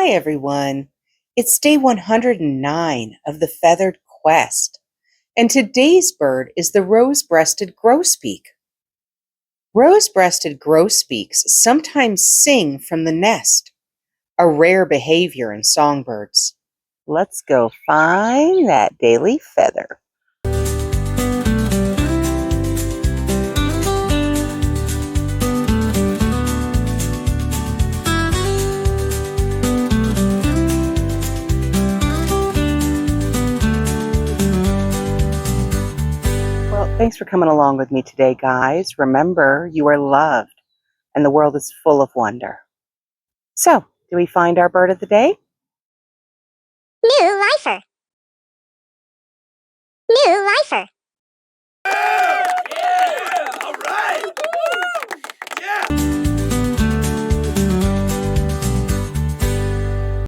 Hi everyone. It's day 109 of the Feathered Quest, and today's bird is the Rose-breasted Grosbeak. Rose-breasted grosbeaks sometimes sing from the nest, a rare behavior in songbirds. Let's go find that daily feather. Well, thanks for coming along with me today, guys. Remember, you are loved, and the world is full of wonder. So, do we find our bird of the day? New lifer. New lifer.